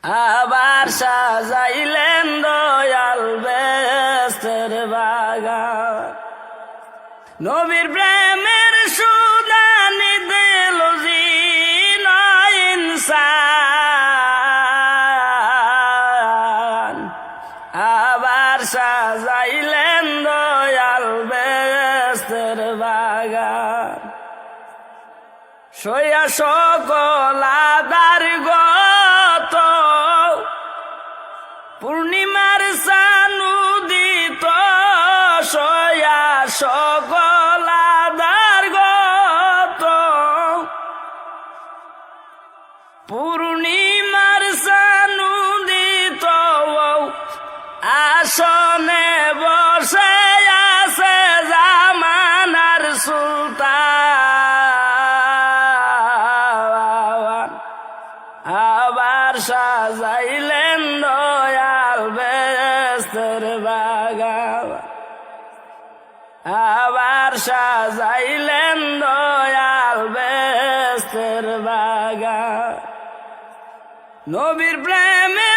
আবার সাজাইলেন দয়াল বেহেশতের বাগান। নবীর প্রেমের সুদানি দিল জিনা ইনসান। আবার সাজাইলেন দয়াল বেহেশতের বাগান। সইয়া সকল আদার গত পূর্ণিমার সানুদিত। সয়া সকল আদার গত পূর্ণিমার সানুদিত। আসনে বসে আছে জামানার সুলতান। আবার সাজাইলেন দয়াল বেহেশতের বাগান। আবার সাজাইলেন দয়াল বেহেশতের বাগান। নবীর প্রেমে